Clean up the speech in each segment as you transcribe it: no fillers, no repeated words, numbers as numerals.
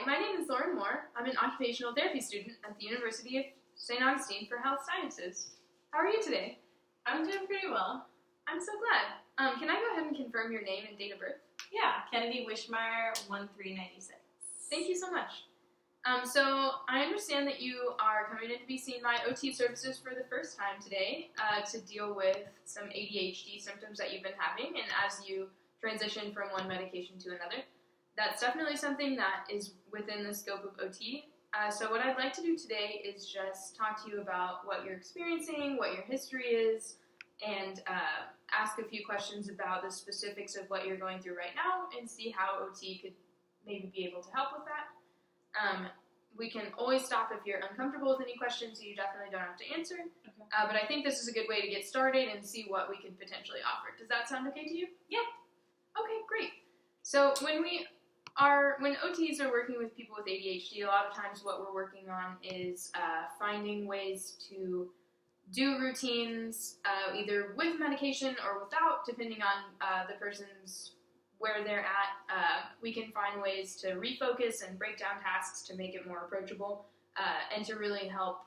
Hi, my name is Lauren Moore. I'm an occupational therapy student at the University of St. Augustine for Health Sciences. How are you today? I'm doing pretty well. I'm so glad. Can I go ahead and confirm your name and date of birth? Yeah, Kennedy Wishmeyer, 1396. Thank you so much. So I understand that you are coming in to be seen by OT services for the first time today to deal with some ADHD symptoms that you've been having, and as you transition from one medication to another. That's definitely something that is within the scope of OT. So what I'd like to do today is just talk to you about what you're experiencing, what your history is, and ask a few questions about the specifics of what you're going through right now and see how OT could maybe be able to help with that. We can always stop if you're uncomfortable with any questions, so you definitely don't have to answer. Okay. But I think this is a good way to get started and see what we could potentially offer. Does that sound okay to you? Yeah. Okay, great. So when OTs are working with people with ADHD, a lot of times what we're working on is finding ways to do routines either with medication or without, depending on the person's where they're at. We can find ways to refocus and break down tasks to make it more approachable and to really help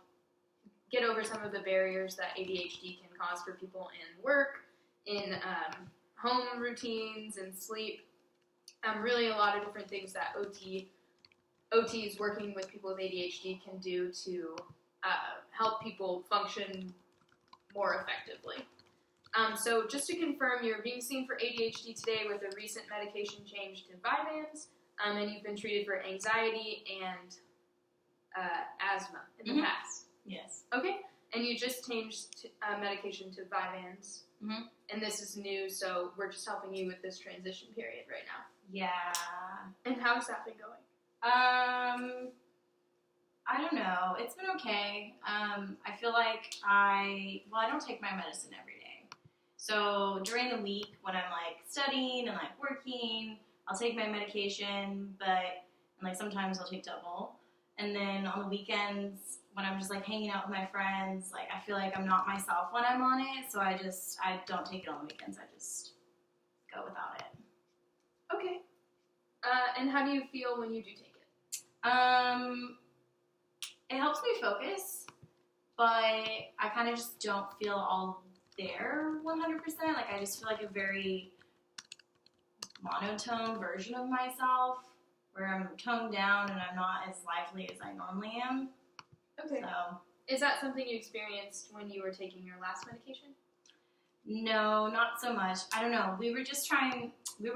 get over some of the barriers that ADHD can cause for people in work, in home routines, and sleep. Really a lot of different things that OTs working with people with ADHD can do to help people function more effectively. So just to confirm, you're being seen for ADHD today with a recent medication change to Vyvanse, and you've been treated for anxiety and asthma in the past. Yes. Okay, and you just changed medication to Vyvanse, and this is new, so we're just helping you with this transition period right now. Yeah. And how's that been going? I don't know. It's been okay. I feel like I don't take my medicine every day. So during the week when I'm like studying and like working, I'll take my medication, and sometimes I'll take double. And then on the weekends when I'm just like hanging out with my friends, like I feel like I'm not myself when I'm on it, so I don't take it on the weekends. I just go without it. Okay. And how do you feel when you do take it? It helps me focus, but I kind of just don't feel all there 100%. Like I just feel like a very monotone version of myself where I'm toned down and I'm not as lively as I normally am. Okay. So, is that something you experienced when you were taking your last medication? No, not so much. I don't know. We were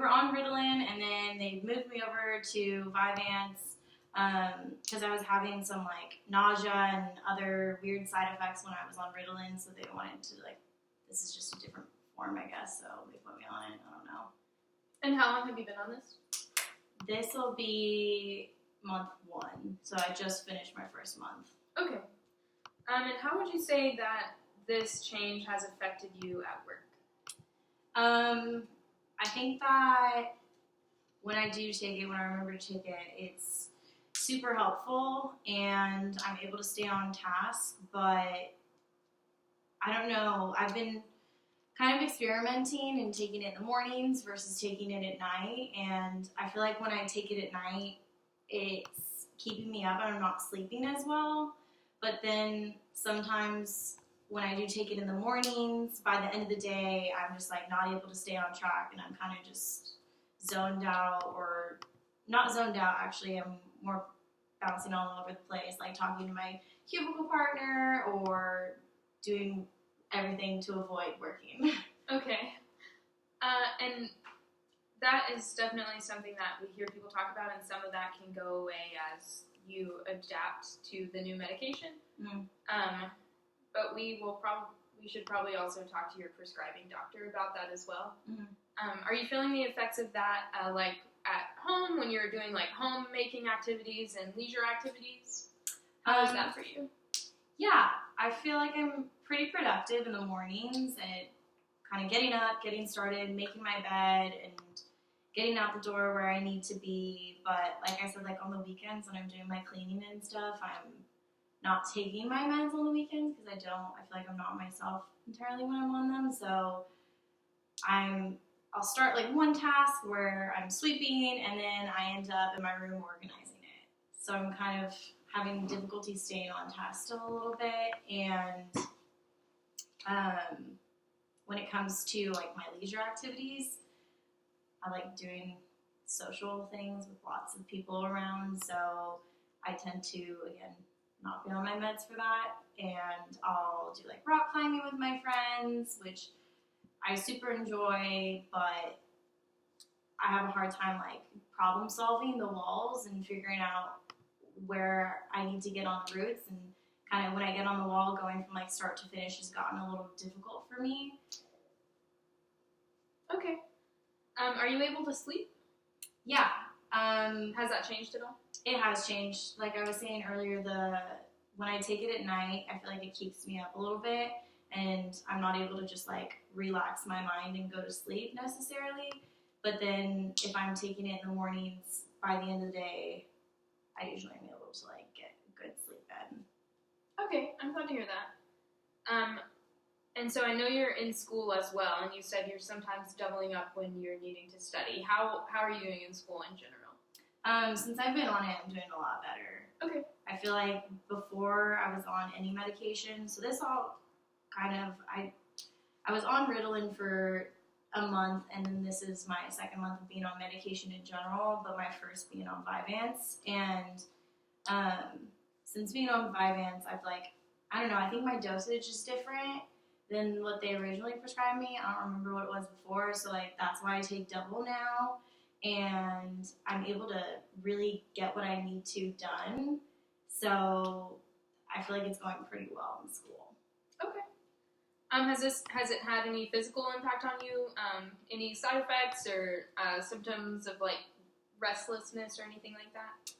on Ritalin, and then they moved me over to Vyvanse because I was having some like nausea and other weird side effects when I was on Ritalin, so they wanted to this is just a different form, I guess, so they put me on it. I don't know. And how long have you been on this? This will be month 1, so I just finished my first month. Okay. And how would you say that this change has affected you at work? I think that when I do take it, when I remember to take it, it's super helpful and I'm able to stay on task, but I don't know. I've been kind of experimenting and taking it in the mornings versus taking it at night, and I feel like when I take it at night, it's keeping me up and I'm not sleeping as well. But then sometimes when I do take it in the mornings, by the end of the day, I'm just like not able to stay on track and I'm kind of just zoned out, or not zoned out, actually. I'm more bouncing all over the place, like talking to my cubicle partner or doing everything to avoid working. Okay. And that is definitely something that we hear people talk about, and some of that can go away as you adapt to the new medication. But we should probably also talk to your prescribing doctor about that as well. Are you feeling the effects of that like at home when you're doing like homemaking activities and leisure activities? How is that for you? Yeah, I feel like I'm pretty productive in the mornings and kind of getting up, getting started, making my bed, and getting out the door where I need to be. But like I said, like on the weekends when I'm doing my cleaning and stuff, I'm not taking my meds on the weekends because I feel like I'm not myself entirely when I'm on them. So I'll start like one task where I'm sweeping and then I end up in my room organizing it. so I'm kind of having difficulty staying on task still a little bit. And when it comes to like my leisure activities, I like doing social things with lots of people around, so I tend to, again, not be on my meds for that, and I'll do like rock climbing with my friends, which I super enjoy, but I have a hard time like problem solving the walls and figuring out where I need to get on the routes, and kind of when I get on the wall, going from like start to finish has gotten a little difficult for me. Okay. Are you able to sleep? Yeah. Has that changed at all? It has changed. Like I was saying earlier, when I take it at night, I feel like it keeps me up a little bit, and I'm not able to just like relax my mind and go to sleep necessarily. But then if I'm taking it in the mornings, by the end of the day, I usually am able to like get good sleep in. Okay, I'm glad to hear that. And so I know you're in school as well, and you said you're sometimes doubling up when you're needing to study. How are you doing in school in general? Since I've been on it, I'm doing a lot better. Okay. I feel like before I was on any medication, so this all kind of, I was on Ritalin for a month, and then this is my second month of being on medication in general, but my first being on Vyvanse. And since being on Vyvanse, I've I don't know, I think my dosage is different than what they originally prescribed me. I don't remember what it was before, so that's why I take double now, and I'm able to really get what I need to done. So I feel like it's going pretty well in school. Okay. Has it had any physical impact on you? Any side effects or symptoms of like restlessness or anything like that?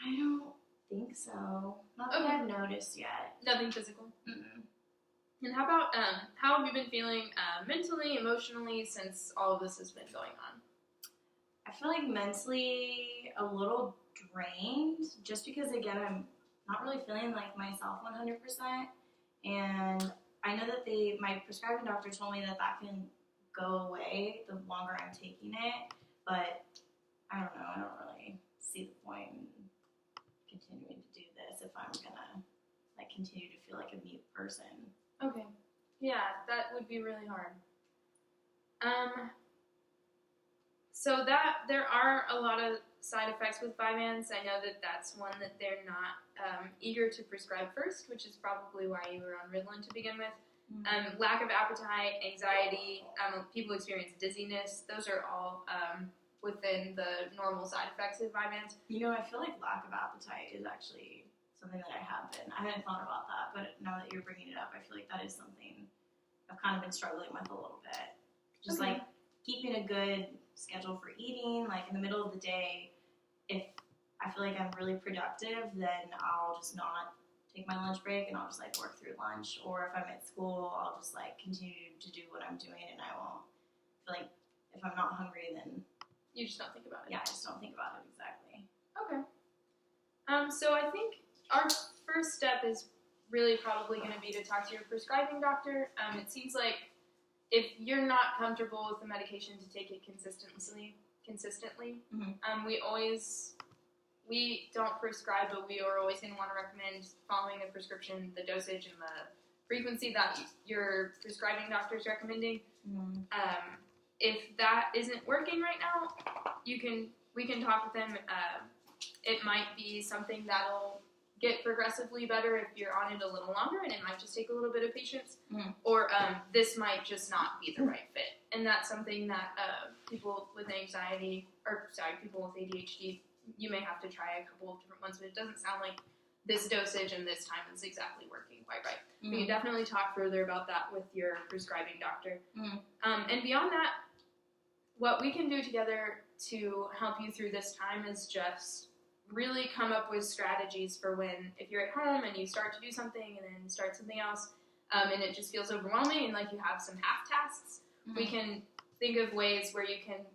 I don't think so. Not that I've noticed yet. Nothing physical? Mm-mm. And how about, how have you been feeling mentally, emotionally, since all of this has been going on? I feel like mentally a little drained, just because, again, I'm not really feeling like myself 100%. And I know that my prescribing doctor told me that can go away the longer I'm taking it, but I don't know, I don't really see the point in continuing to do this if I'm gonna continue to feel like a mute person. Okay. Yeah, that would be really hard. So there are a lot of side effects with Vyvanse. I know that that's one that they're not eager to prescribe first, which is probably why you were on Ritalin to begin with. Mm-hmm. Lack of appetite, anxiety, people experience dizziness. Those are all within the normal side effects of Vyvanse. You know, I feel like lack of appetite is actually something that I hadn't thought about that, but now that you're bringing it up, I feel like that is something I've kind of been struggling with a little bit. Just keeping a good schedule for eating, in the middle of the day, if I feel like I'm really productive, then I'll just not take my lunch break and I'll just work through lunch, or if I'm at school, I'll just continue to do what I'm doing, and I won't feel like if I'm not hungry, then you just don't think about it. Yeah, I just don't think about it. Exactly. Okay. So I think our first step is really probably going to be to talk to your prescribing doctor. It seems like if you're not comfortable with the medication, to take it consistently. Mm-hmm. We don't prescribe, but we are always going to want to recommend following the prescription, the dosage, and the frequency that your prescribing doctor is recommending. Mm-hmm. If that isn't working right now, we can talk with them. It might be something that'll get progressively better if you're on it a little longer, and it might just take a little bit of patience. Mm-hmm. Or this might just not be the right fit, and that's something that people with anxiety, people with ADHD, you may have to try a couple of different ones, but it doesn't sound like this dosage and this time is exactly working quite right. Mm-hmm. We can definitely talk further about that with your prescribing doctor. Mm-hmm. And beyond that, what we can do together to help you through this time is just really come up with strategies for if you're at home and you start to do something and then start something else, and it just feels overwhelming and like you have some half tasks. Mm-hmm. We can think of ways where you can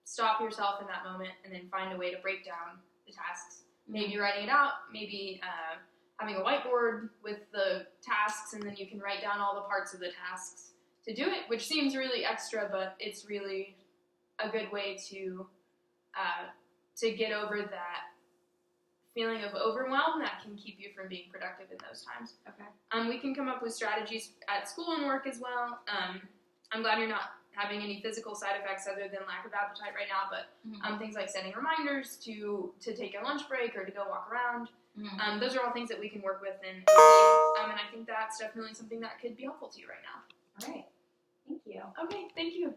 stop yourself in that moment and then find a way to break down the tasks. Mm-hmm. Maybe writing it out, maybe having a whiteboard with the tasks, and then you can write down all the parts of the tasks to do it, which seems really extra, but it's really a good way to get over that feeling of overwhelm that can keep you from being productive in those times. Okay. We can come up with strategies at school and work as well. I'm glad you're not having any physical side effects other than lack of appetite right now, but things like setting reminders to take a lunch break or to go walk around. Those are all things that we can work with in OT, and I think that's definitely something that could be helpful to you right now. All right. Thank you. Okay, thank you.